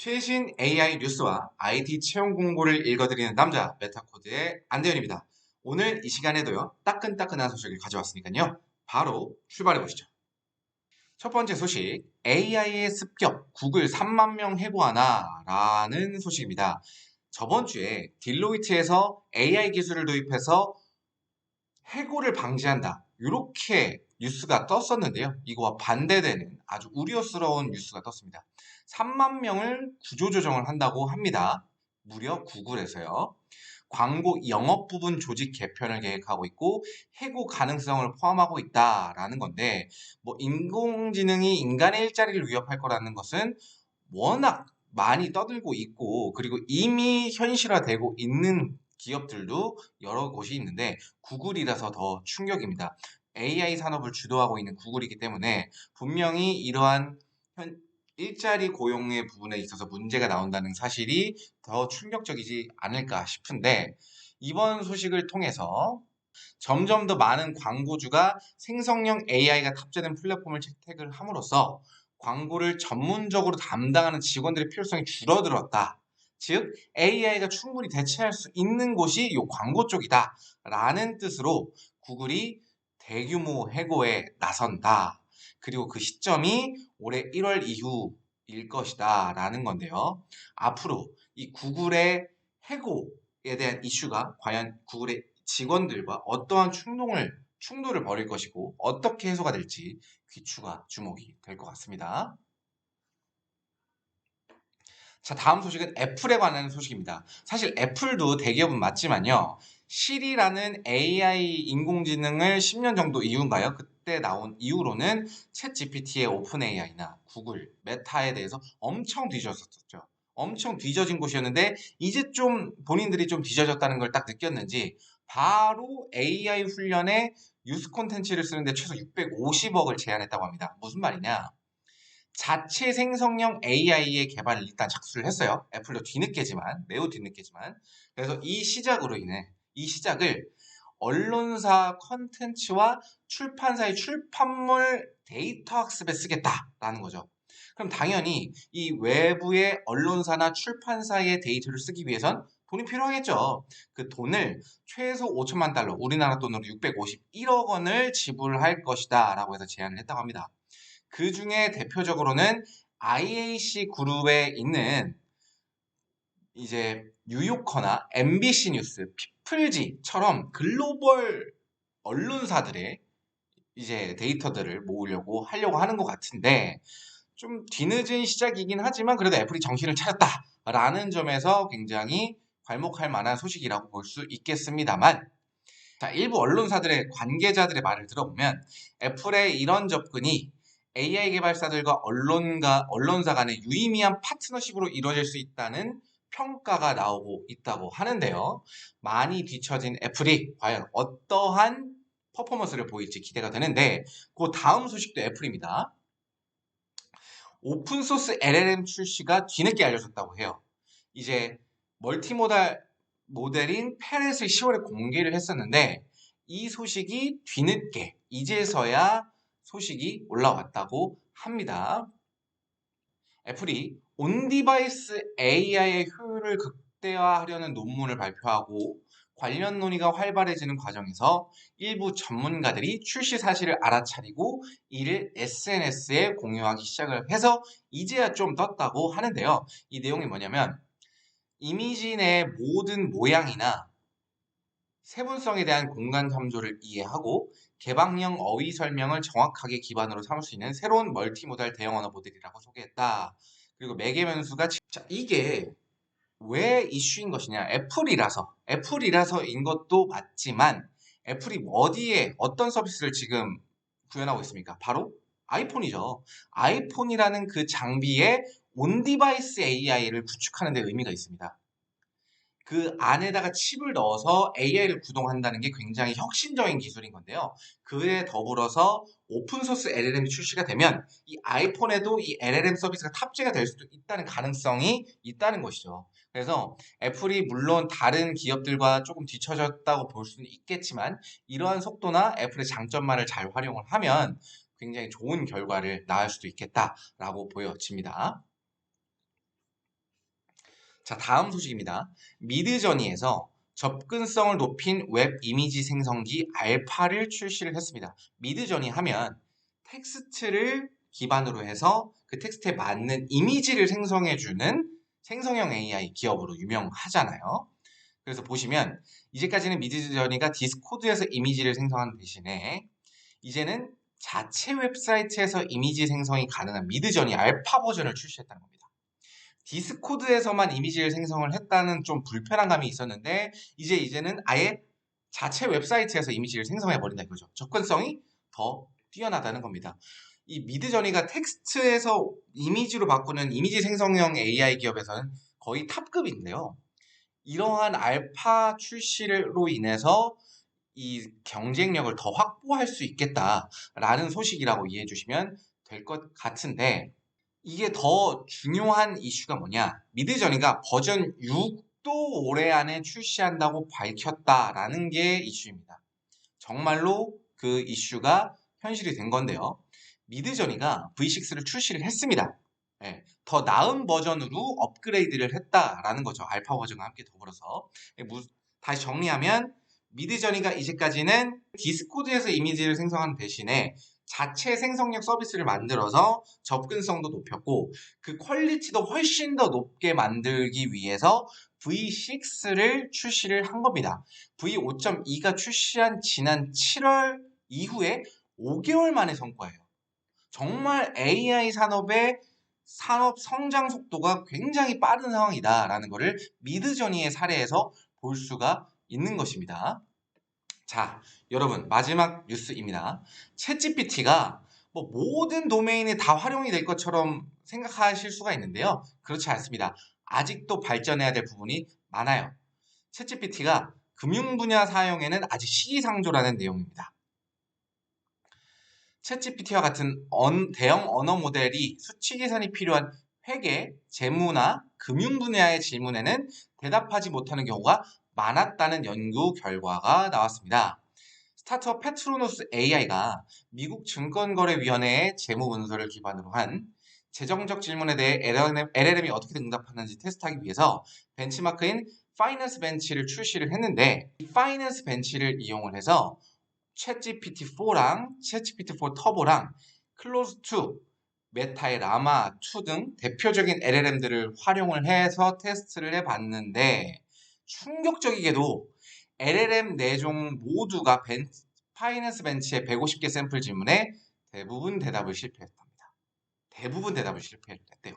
최신 AI 뉴스와 IT 채용 공고를 읽어드리는 남자 메타코드의 안대현입니다. 오늘 이 시간에도요 따끈따끈한 소식을 가져왔으니까요 바로 출발해 보시죠. 첫 번째 소식, AI의 습격, 구글 3만 명 해고하나라는 소식입니다. 저번 주에 딜로이트에서 AI 기술을 도입해서 해고를 방지한다, 이렇게 뉴스가 떴었는데요. 이거와 반대되는 아주 우려스러운 뉴스가 떴습니다. 3만 명을 구조조정을 한다고 합니다. 무려 구글에서요. 광고 영업 부분 조직 개편을 계획하고 있고 해고 가능성을 포함하고 있다라는 건데, 뭐 인공지능이 인간의 일자리를 위협할 거라는 것은 워낙 많이 떠들고 있고, 그리고 이미 현실화되고 있는 기업들도 여러 곳이 있는데 구글이라서 더 충격입니다. AI 산업을 주도하고 있는 구글이기 때문에 분명히 이러한 일자리 고용의 부분에 있어서 문제가 나온다는 사실이 더 충격적이지 않을까 싶은데, 이번 소식을 통해서 점점 더 많은 광고주가 생성형 AI가 탑재된 플랫폼을 채택을 함으로써 광고를 전문적으로 담당하는 직원들의 필요성이 줄어들었다. 즉, AI가 충분히 대체할 수 있는 곳이 이 광고 쪽이다 라는 뜻으로 구글이 대규모 해고에 나선다. 그리고 그 시점이 올해 1월 이후일 것이다 라는 건데요. 앞으로 이 구글의 해고에 대한 이슈가 과연 구글의 직원들과 어떠한 충돌을 벌일 것이고 어떻게 해소가 될지 귀추가 주목이 될 것 같습니다. 자, 다음 소식은 애플에 관한 소식입니다. 사실 애플도 대기업은 맞지만요. 시리라는 AI 인공지능을 10년 정도 이후인가요? 그때 나온 이후로는 챗 GPT의 오픈 AI나 구글, 메타에 대해서 엄청 뒤졌었죠. 엄청 뒤져진 곳이었는데 이제 좀 본인들이 좀 뒤져졌다는 걸 딱 느꼈는지 바로 AI 훈련에 뉴스 콘텐츠를 쓰는데 최소 650억을 제안했다고 합니다. 무슨 말이냐? 자체 생성형 AI의 개발을 일단 착수를 했어요. 애플도 뒤늦게지만, 매우 뒤늦게지만. 그래서 이 시작을 언론사 컨텐츠와 출판사의 출판물 데이터 학습에 쓰겠다라는 거죠. 그럼 당연히 이 외부의 언론사나 출판사의 데이터를 쓰기 위해선 돈이 필요하겠죠. 그 돈을 최소 5천만 달러, 우리나라 돈으로 651억 원을 지불할 것이다 라고 해서 제안을 했다고 합니다. 그 중에 대표적으로는 IAC 그룹에 있는 이제 뉴요커나 MBC 뉴스, 피플지처럼 글로벌 언론사들의 이제 데이터들을 모으려고 하려고 하는 것 같은데, 좀 뒤늦은 시작이긴 하지만 그래도 애플이 정신을 차렸다라는 점에서 굉장히 괄목할 만한 소식이라고 볼 수 있겠습니다만, 자, 일부 언론사들의 관계자들의 말을 들어보면 애플의 이런 접근이 AI 개발사들과 언론사 간의 유의미한 파트너십으로 이루어질 수 있다는 평가가 나오고 있다고 하는데요. 많이 뒤처진 애플이 과연 어떠한 퍼포먼스를 보일지 기대가 되는데, 그 다음 소식도 애플입니다. 오픈소스 LLM 출시가 뒤늦게 알려졌다고 해요. 이제 멀티모달 모델인 페렛을 10월에 공개를 했었는데 이 소식이 뒤늦게 이제서야 소식이 올라왔다고 합니다. 애플이 온디바이스 AI의 효율을 극대화하려는 논문을 발표하고 관련 논의가 활발해지는 과정에서 일부 전문가들이 출시 사실을 알아차리고 이를 SNS에 공유하기 시작을 해서 이제야 좀 떴다고 하는데요. 이 내용이 뭐냐면 이미지 내 모든 모양이나 세분성에 대한 공간 참조를 이해하고 개방형 어휘 설명을 정확하게 기반으로 삼을 수 있는 새로운 멀티모달 대형 언어 모델이라고 소개했다. 그리고 매개 변수가 자, 이게 왜 이슈인 것이냐? 애플이라서인 것도 맞지만 애플이 어디에 어떤 서비스를 지금 구현하고 있습니까? 바로 아이폰이죠. 아이폰이라는 그 장비에 온디바이스 AI를 구축하는 데 의미가 있습니다. 그 안에다가 칩을 넣어서 AI를 구동한다는 게 굉장히 혁신적인 기술인 건데요. 그에 더불어서 오픈소스 LLM이 출시가 되면 이 아이폰에도 이 LLM 서비스가 탑재가 될 수도 있다는 가능성이 있다는 것이죠. 그래서 애플이 물론 다른 기업들과 조금 뒤처졌다고 볼 수는 있겠지만 이러한 속도나 애플의 장점만을 잘 활용을 하면 굉장히 좋은 결과를 낳을 수도 있겠다라고 보여집니다. 자, 다음 소식입니다. 미드저니에서 접근성을 높인 웹 이미지 생성기 알파를 출시를 했습니다. 미드저니 하면 텍스트를 기반으로 해서 그 텍스트에 맞는 이미지를 생성해주는 생성형 AI 기업으로 유명하잖아요. 그래서 보시면 이제까지는 미드저니가 디스코드에서 이미지를 생성하는 대신에 이제는 자체 웹사이트에서 이미지 생성이 가능한 미드저니 알파 버전을 출시했다는 겁니다. 디스코드에서만 이미지를 생성을 했다는 좀 불편한 감이 있었는데 이제는 아예 자체 웹사이트에서 이미지를 생성해 버린다 이거죠. 접근성이 더 뛰어나다는 겁니다. 이 미드저니가 텍스트에서 이미지로 바꾸는 이미지 생성형 AI 기업에서는 거의 탑급인데요. 이러한 알파 출시로 인해서 이 경쟁력을 더 확보할 수 있겠다라는 소식이라고 이해해 주시면 될 것 같은데 이게 더 중요한 이슈가 뭐냐? 미드저니가 버전 6도 올해 안에 출시한다고 밝혔다라는 게 이슈입니다. 정말로 그 이슈가 현실이 된 건데요. 미드저니가 V6를 출시를 했습니다. 네, 더 나은 버전으로 업그레이드를 했다라는 거죠. 알파 버전과 함께 더불어서. 다시 정리하면 미드저니가 이제까지는 디스코드에서 이미지를 생성하는 대신에 자체 생성력 서비스를 만들어서 접근성도 높였고 그 퀄리티도 훨씬 더 높게 만들기 위해서 V6를 출시를 한 겁니다. V5.2가 출시한 지난 7월 이후에 5개월 만의 성과예요. 정말 AI 산업의 산업 성장 속도가 굉장히 빠른 상황이다라는 것을 미드저니의 사례에서 볼 수가 있는 것입니다. 자, 여러분 마지막 뉴스입니다. 챗GPT가 뭐 모든 도메인에 다 활용이 될 것처럼 생각하실 수가 있는데요. 그렇지 않습니다. 아직도 발전해야 될 부분이 많아요. 챗GPT가 금융 분야 사용에는 아직 시기상조라는 내용입니다. 챗GPT와 같은 대형 언어 모델이 수치 계산이 필요한 회계, 재무나 금융 분야의 질문에는 대답하지 못하는 경우가 많았다는 연구 결과가 나왔습니다. 스타트업 페트로노스 AI가 미국 증권거래위원회의 재무 문서를 기반으로 한 재정적 질문에 대해 LLM이 어떻게 응답하는지 테스트하기 위해서 벤치마크인 파이낸스 벤치를 출시를 했는데 이 파이낸스 벤치를 이용을 해서 챗GPT4랑 챗GPT4 터보랑 클로즈2, 메타의 라마2 등 대표적인 LLM들을 활용을 해서 테스트를 해봤는데 충격적이게도 LLM 4종 모두가 파이낸스 벤치의 150개 샘플 질문에 대부분 대답을 실패했답니다. 대부분 대답을 실패를 했대요.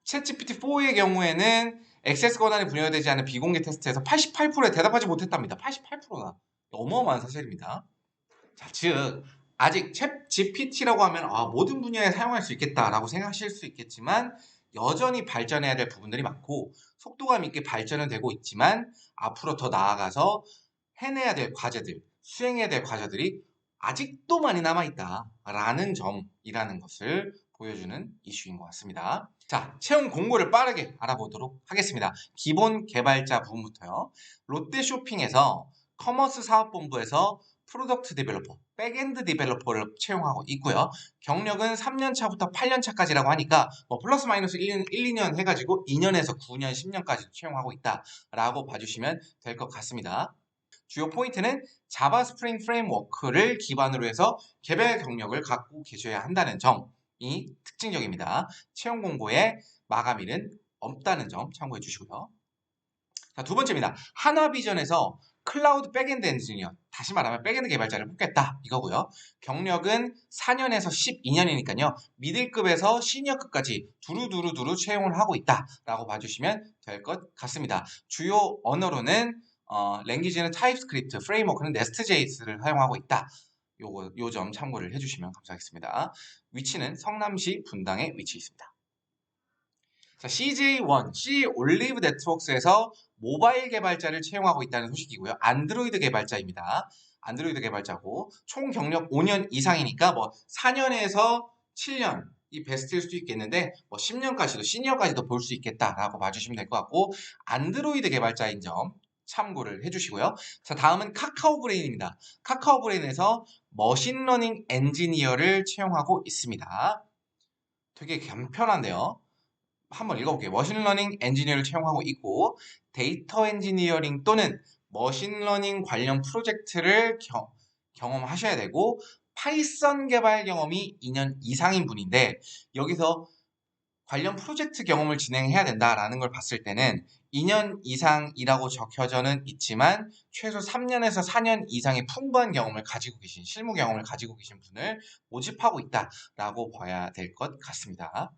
챗GPT4의 경우에는 액세스 권한이 분열되지 않은 비공개 테스트에서 88%에 대답하지 못했답니다. 88%나. 어마어마한 사실입니다. 자, 즉 아직 챗GPT라고 하면 모든 분야에 사용할 수 있겠다라고 생각하실 수 있겠지만 여전히 발전해야 될 부분들이 많고 속도감 있게 발전은 되고 있지만 앞으로 더 나아가서 해내야 될 과제들, 수행해야 될 과제들이 아직도 많이 남아있다라는 점이라는 것을 보여주는 이슈인 것 같습니다. 자, 채용 공고를 빠르게 알아보도록 하겠습니다. 기본 개발자 부분부터요. 롯데쇼핑에서 커머스 사업본부에서 프로덕트 디벨로퍼, 백엔드 디벨로퍼를 채용하고 있고요. 경력은 3년 차부터 8년 차까지라고 하니까 플러스 마이너스 1, 2년 해가지고 2년에서 9년, 10년까지 채용하고 있다라고 봐주시면 될 것 같습니다. 주요 포인트는 자바 스프링 프레임워크를 기반으로 해서 개발 경력을 갖고 계셔야 한다는 점이 특징적입니다. 채용 공고에 마감일은 없다는 점 참고해 주시고요. 자, 두 번째입니다. 한화비전에서 클라우드 백엔드 엔지니어, 다시 말하면 백엔드 개발자를 뽑겠다 이거고요. 경력은 4년에서 12년이니까요. 미들급에서 시니어급까지 두루두루 채용을 하고 있다라고 봐주시면 될 것 같습니다. 주요 언어로는 랭귀지는 타입스크립트, 프레임워크는 네스트.js를 사용하고 있다. 요 점 참고를 해주시면 감사하겠습니다. 위치는 성남시 분당에 위치해 있습니다. 자, CJ1, C 올리브 네트워크스에서 모바일 개발자를 채용하고 있다는 소식이고요. 안드로이드 개발자입니다. 안드로이드 개발자고 총 경력 5년 이상이니까 4년에서 7년이 베스트일 수도 있겠는데 10년까지도 시니어까지도 볼 수 있겠다라고 봐주시면 될 것 같고 안드로이드 개발자인 점 참고를 해주시고요. 자, 다음은 카카오브레인입니다. 카카오브레인에서 머신러닝 엔지니어를 채용하고 있습니다. 되게 간편한데요. 한번 읽어볼게요. 머신러닝 엔지니어를 채용하고 있고 데이터 엔지니어링 또는 머신러닝 관련 프로젝트를 경험하셔야 되고 파이썬 개발 경험이 2년 이상인 분인데 여기서 관련 프로젝트 경험을 진행해야 된다라는 걸 봤을 때는 2년 이상이라고 적혀져는 있지만 최소 3년에서 4년 이상의 풍부한 경험을 가지고 계신 실무 경험을 가지고 계신 분을 모집하고 있다라고 봐야 될 것 같습니다.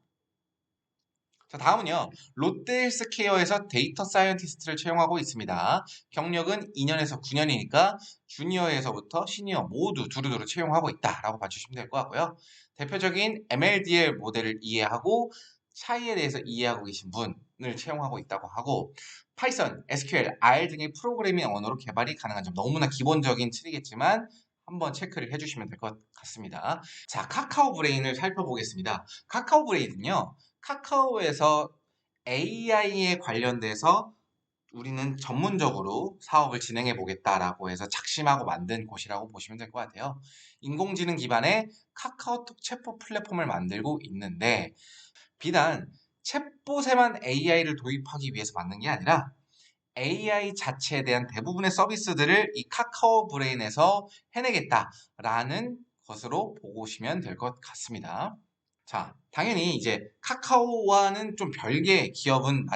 자, 다음은요. 롯데헬스케어에서 데이터 사이언티스트를 채용하고 있습니다. 경력은 2년에서 9년이니까 주니어에서부터 시니어 모두 두루두루 채용하고 있다라고 봐주시면 될 것 같고요. 대표적인 MLDL 모델을 이해하고 차이에 대해서 이해하고 계신 분을 채용하고 있다고 하고 파이썬, SQL, R 등의 프로그래밍 언어로 개발이 가능한 점 너무나 기본적인 틀이겠지만 한번 체크를 해주시면 될 것 같습니다. 자, 카카오 브레인을 살펴보겠습니다. 카카오 브레인은요. 카카오에서 AI에 관련돼서 우리는 전문적으로 사업을 진행해 보겠다라고 해서 작심하고 만든 곳이라고 보시면 될 것 같아요. 인공지능 기반의 카카오톡 챗봇 플랫폼을 만들고 있는데 비단 챗봇에만 AI를 도입하기 위해서 만든 게 아니라 AI 자체에 대한 대부분의 서비스들을 이 카카오 브레인에서 해내겠다라는 것으로 보시면 될 것 같습니다. 자, 당연히 이제 카카오와는 좀 별개의 기업은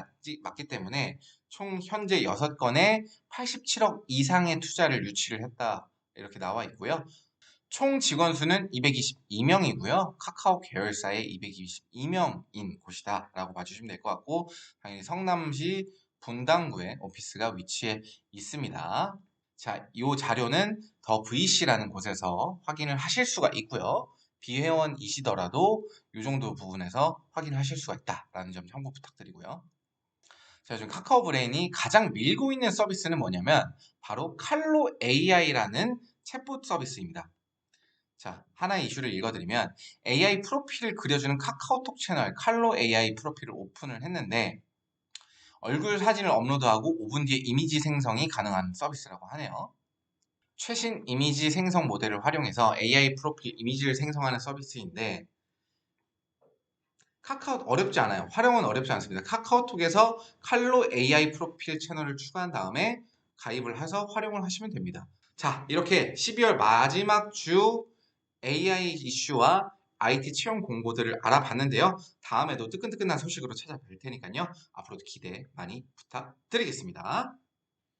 맞기 때문에 총 현재 6건에 87억 이상의 투자를 유치를 했다. 이렇게 나와 있고요. 총 직원 수는 222명이고요. 카카오 계열사에 222명인 곳이다 라고 봐주시면 될 것 같고 당연히 성남시 분당구에 오피스가 위치해 있습니다. 자, 이 자료는 더 VC라는 곳에서 확인을 하실 수가 있고요. 비회원이시더라도 이 정도 부분에서 확인하실 수가 있다라는 점 참고 부탁드리고요. 자, 요즘 카카오 브레인이 가장 밀고 있는 서비스는 뭐냐면 바로 칼로 AI라는 챗봇 서비스입니다. 자, 하나의 이슈를 읽어드리면 AI 프로필을 그려주는 카카오톡 채널 칼로 AI 프로필을 오픈을 했는데 얼굴 사진을 업로드하고 5분 뒤에 이미지 생성이 가능한 서비스라고 하네요. 최신 이미지 생성 모델을 활용해서 AI 프로필 이미지를 생성하는 서비스인데 카카오 어렵지 않아요. 활용은 어렵지 않습니다. 카카오톡에서 칼로 AI 프로필 채널을 추가한 다음에 가입을 해서 활용을 하시면 됩니다. 자, 이렇게 12월 마지막 주 AI 이슈와 IT 채용 공고들을 알아봤는데요. 다음에도 뜨끈뜨끈한 소식으로 찾아뵐 테니까요. 앞으로도 기대 많이 부탁드리겠습니다.